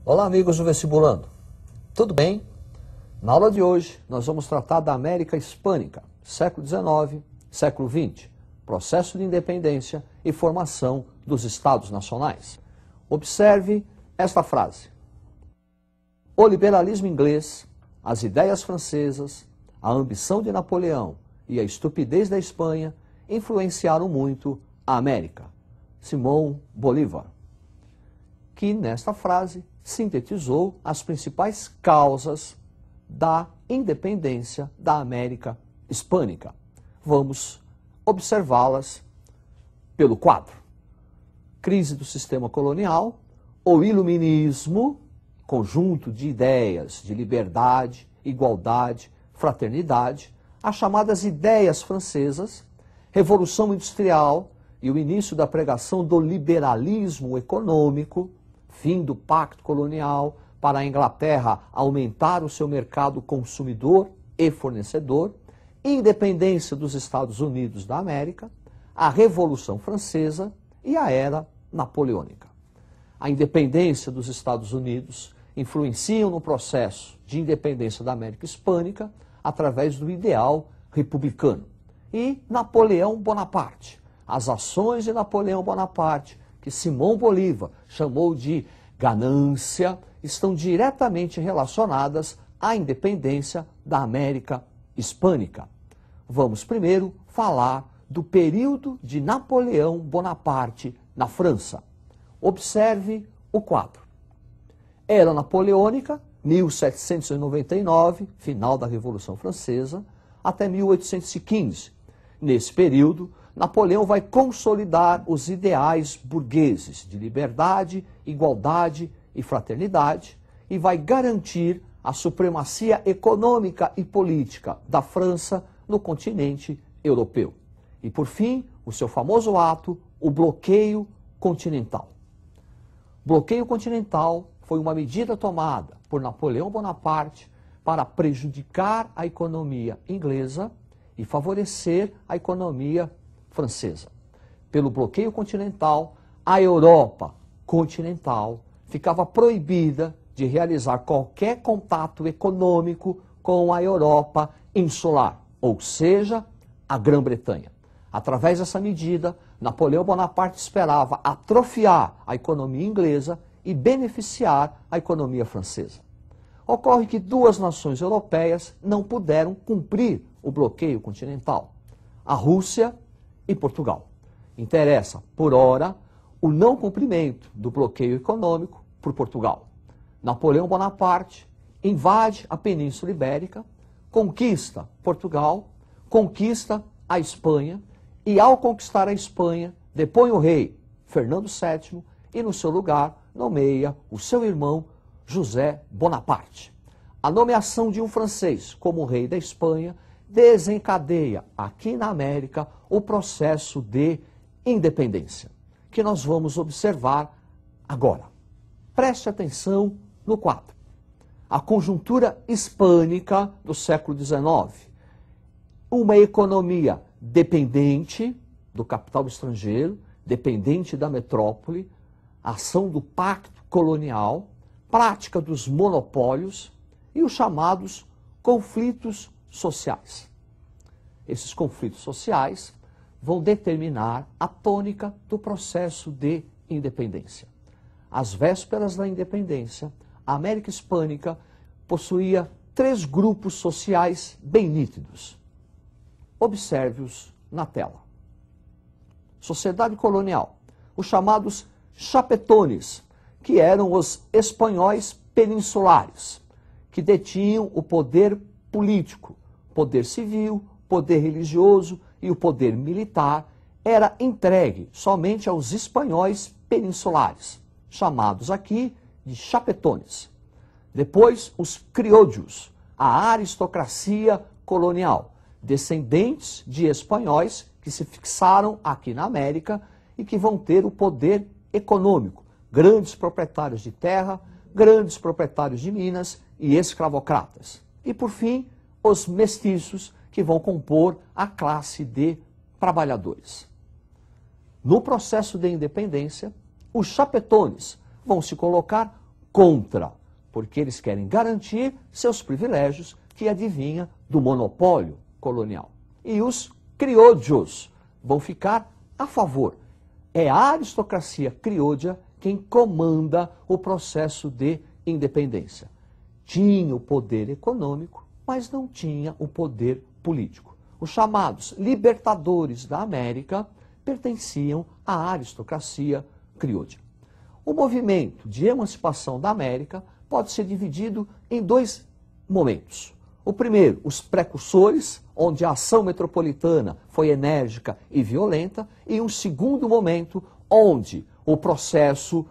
Olá, amigos do Vestibulando. Tudo bem? Na aula de hoje, nós vamos tratar da América Hispânica, século XIX, século XX, processo de independência e formação dos Estados Nacionais. Observe esta frase. O liberalismo inglês, as ideias francesas, a ambição de Napoleão e a estupidez da Espanha influenciaram muito a América. Simão Bolívar, que nesta frase sintetizou as principais causas da independência da América Hispânica. Vamos observá-las pelo quadro. Crise do sistema colonial, o iluminismo, conjunto de ideias de liberdade, igualdade, fraternidade, as chamadas ideias francesas, Revolução Industrial e o início da pregação do liberalismo econômico, fim do pacto colonial para a Inglaterra aumentar o seu mercado consumidor e fornecedor, independência dos Estados Unidos da América, a Revolução Francesa e a Era Napoleônica. A independência dos Estados Unidos influenciam no processo de independência da América Hispânica através do ideal republicano. E Napoleão Bonaparte, as ações de Napoleão Bonaparte, que Simão Bolívar chamou de ganância, estão diretamente relacionadas à independência da América Hispânica. Vamos primeiro falar do período de Napoleão Bonaparte na França. Observe o quadro. Era Napoleônica, 1799, final da Revolução Francesa, até 1815. Nesse período, Napoleão vai consolidar os ideais burgueses de liberdade, igualdade e fraternidade e vai garantir a supremacia econômica e política da França no continente europeu. E, por fim, o seu famoso ato, o bloqueio continental. Bloqueio continental foi uma medida tomada por Napoleão Bonaparte para prejudicar a economia inglesa e favorecer a economia francesa. Pelo bloqueio continental, a Europa continental ficava proibida de realizar qualquer contato econômico com a Europa insular, ou seja, a Grã-Bretanha. Através dessa medida, Napoleão Bonaparte esperava atrofiar a economia inglesa e beneficiar a economia francesa. Ocorre que duas nações europeias não puderam cumprir o bloqueio continental: a Rússia e Portugal. Interessa, por ora, o não cumprimento do bloqueio econômico por Portugal. Napoleão Bonaparte invade a Península Ibérica, conquista Portugal, conquista a Espanha e, ao conquistar a Espanha, depõe o rei Fernando VII e, no seu lugar, nomeia o seu irmão José Bonaparte. A nomeação de um francês como rei da Espanha desencadeia aqui na América o processo de independência, que nós vamos observar agora. Preste atenção no quadro. A conjuntura hispânica do século XIX. Uma economia dependente do capital estrangeiro, dependente da metrópole, ação do pacto colonial, prática dos monopólios e os chamados conflitos sociais. Esses conflitos sociais vão determinar a tônica do processo de independência. Às vésperas da independência, a América Hispânica possuía três grupos sociais bem nítidos. Observe-os na tela. Sociedade colonial, os chamados chapetones, que eram os espanhóis peninsulares, que detinham o poder político, poder civil, poder religioso e o poder militar, era entregue somente aos espanhóis peninsulares, chamados aqui de chapetones. Depois, os criollos, a aristocracia colonial, descendentes de espanhóis que se fixaram aqui na América e que vão ter o poder econômico, grandes proprietários de terra, grandes proprietários de minas e escravocratas. E, por fim, os mestiços, que vão compor a classe de trabalhadores. No processo de independência, os chapetones vão se colocar contra, porque eles querem garantir seus privilégios que adivinha do monopólio colonial. E os criollos vão ficar a favor. É a aristocracia criolha quem comanda o processo de independência. Tinha o poder econômico, mas não tinha o poder político. Os chamados libertadores da América pertenciam à aristocracia criolha. O movimento de emancipação da América pode ser dividido em dois momentos. O primeiro, os precursores, onde a ação metropolitana foi enérgica e violenta, e um segundo momento, onde o processo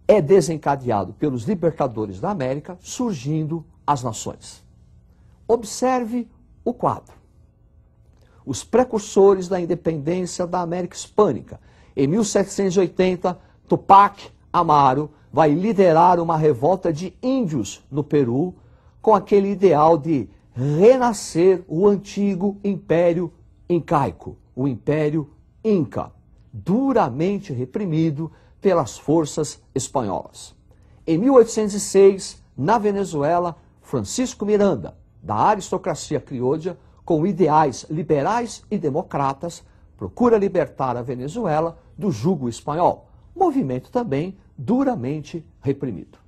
é desencadeado pelos libertadores da América, surgindo as nações. Observe o quadro. Os precursores da independência da América Hispânica. Em 1780, Tupac Amaru vai liderar uma revolta de índios no Peru, com aquele ideal de renascer o antigo Império Incaico, o Império Inca, duramente reprimido pelas forças espanholas. Em 1806, na Venezuela, Francisco Miranda, da aristocracia criolha, com ideais liberais e democratas, procura libertar a Venezuela do jugo espanhol, movimento também duramente reprimido.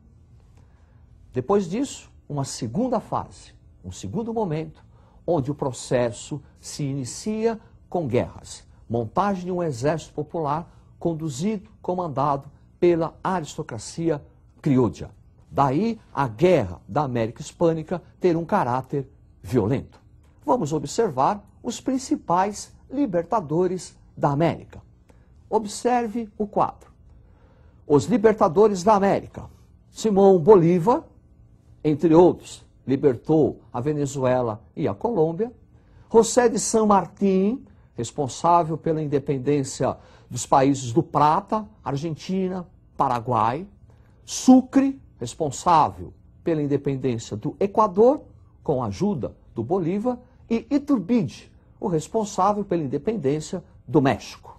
Depois disso, uma segunda fase, um segundo momento, onde o processo se inicia com guerras, montagem de um exército popular conduzido, comandado pela aristocracia criolha. Daí a guerra da América Hispânica ter um caráter violento. Vamos observar os principais libertadores da América. Observe o quadro. Os libertadores da América. Simão Bolívar, entre outros, libertou a Venezuela e a Colômbia. José de San Martín, responsável pela independência dos países do Prata, Argentina, Paraguai. Sucre, responsável pela independência do Equador, com a ajuda do Bolívar. E Iturbide, o responsável pela independência do México.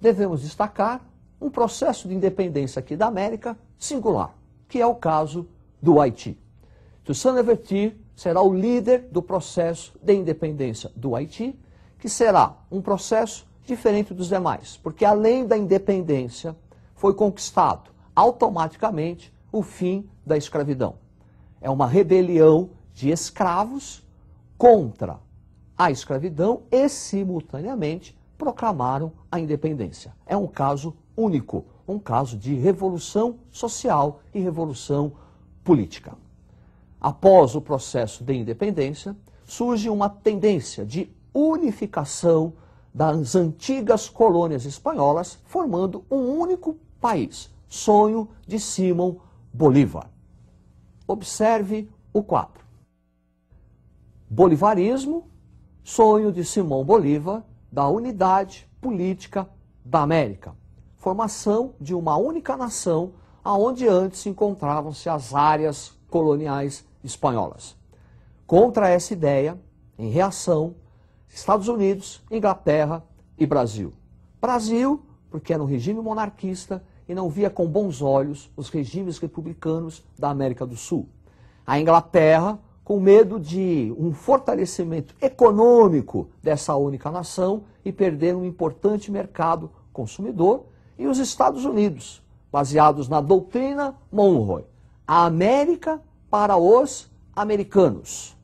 Devemos destacar um processo de independência aqui da América singular, que é o caso do Haiti. Toussaint Louverture será o líder do processo de independência do Haiti, que será um processo diferente dos demais, porque além da independência, foi conquistado automaticamente o fim da escravidão. É uma rebelião de escravos contra a escravidão e, simultaneamente, proclamaram a independência. É um caso único, um caso de revolução social e revolução política. Após o processo de independência, surge uma tendência de unificação das antigas colônias espanholas, formando um único país, sonho de Simão Bolívar. Observe o quadro. Bolivarismo, sonho de Simão Bolívar da unidade política da América. Formação de uma única nação, aonde antes encontravam-se as áreas coloniais espanholas. Contra essa ideia, em reação, Estados Unidos, Inglaterra e Brasil. Brasil, porque era um regime monarquista e não via com bons olhos os regimes republicanos da América do Sul. A Inglaterra, com medo de um fortalecimento econômico dessa única nação e perder um importante mercado consumidor, e os Estados Unidos, baseados na doutrina Monroe, a América para os americanos.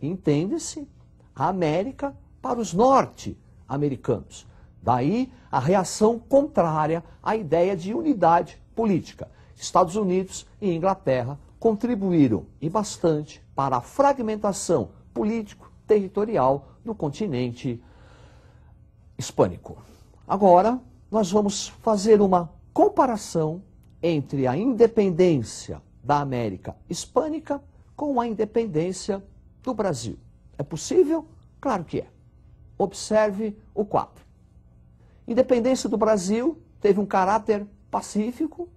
Entende-se? A América para os norte-americanos. Daí a reação contrária à ideia de unidade política. Estados Unidos e Inglaterra contribuíram e bastante para a fragmentação político-territorial do continente hispânico. Agora, nós vamos fazer uma comparação entre a independência da América Hispânica com a independência do Brasil. É possível? Claro que é. Observe o quadro. Independência do Brasil teve um caráter pacífico,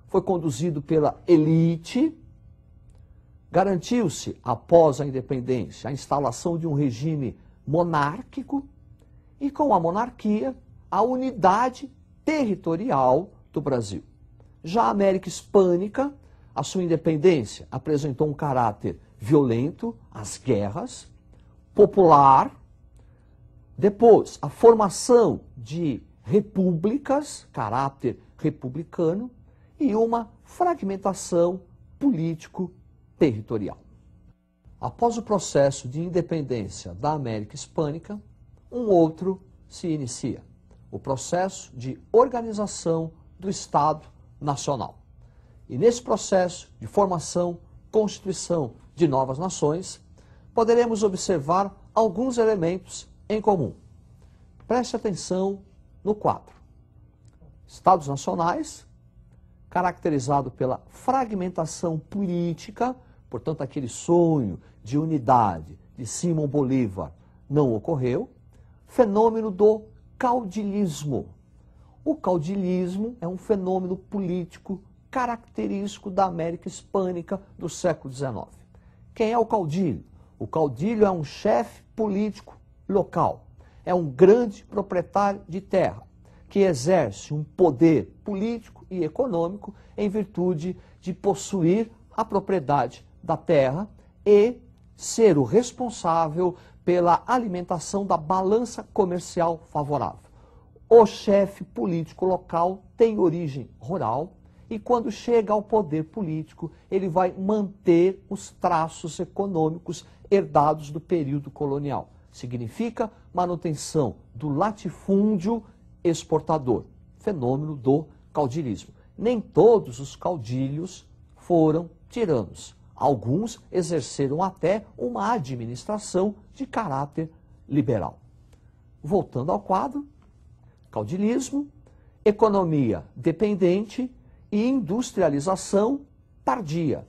foi conduzido pela elite, garantiu-se, após a independência, a instalação de um regime monárquico e, com a monarquia, a unidade territorial do Brasil. Já a América Hispânica, a sua independência apresentou um caráter violento, as guerras, popular. Depois, a formação de repúblicas, caráter republicano, e uma fragmentação político-territorial. Após o processo de independência da América Hispânica, um outro se inicia, o processo de organização do Estado Nacional. E nesse processo de formação, constituição de novas nações, poderemos observar alguns elementos em comum. Preste atenção no quadro. Estados nacionais, caracterizado pela fragmentação política, portanto, aquele sonho de unidade de Simão Bolívar não ocorreu. Fenômeno do caudilismo. O caudilismo é um fenômeno político característico da América Hispânica do século XIX. Quem é o caudilho? O caudilho é um chefe político local, é um grande proprietário de terra, que exerce um poder político e econômico em virtude de possuir a propriedade da terra e ser o responsável pela alimentação da balança comercial favorável. O chefe político local tem origem rural e quando chega ao poder político, ele vai manter os traços econômicos herdados do período colonial. Significa manutenção do latifúndio exportador, fenômeno do caudilismo. Nem todos os caudilhos foram tiranos. Alguns exerceram até uma administração de caráter liberal. Voltando ao quadro, caudilismo, economia dependente e industrialização tardia.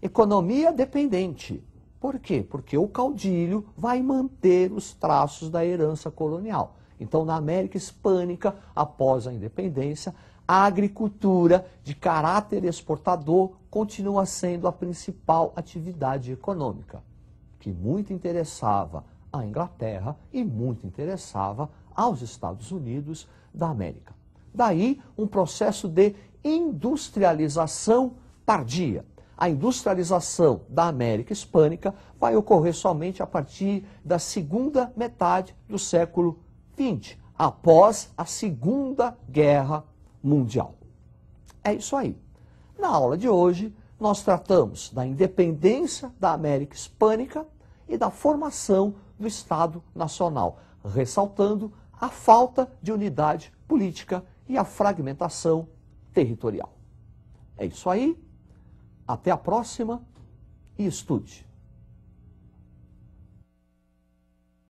Economia dependente. Por quê? Porque o caudilho vai manter os traços da herança colonial. Então, na América Hispânica, após a independência, a agricultura de caráter exportador continua sendo a principal atividade econômica, que muito interessava à Inglaterra e muito interessava aos Estados Unidos da América. Daí, um processo de industrialização tardia. A industrialização da América Hispânica vai ocorrer somente a partir da segunda metade do século XX, após a Segunda Guerra Mundial. É isso aí. Na aula de hoje, nós tratamos da independência da América Hispânica e da formação do Estado Nacional, ressaltando a falta de unidade política e a fragmentação territorial. É isso aí. Até a próxima e estude.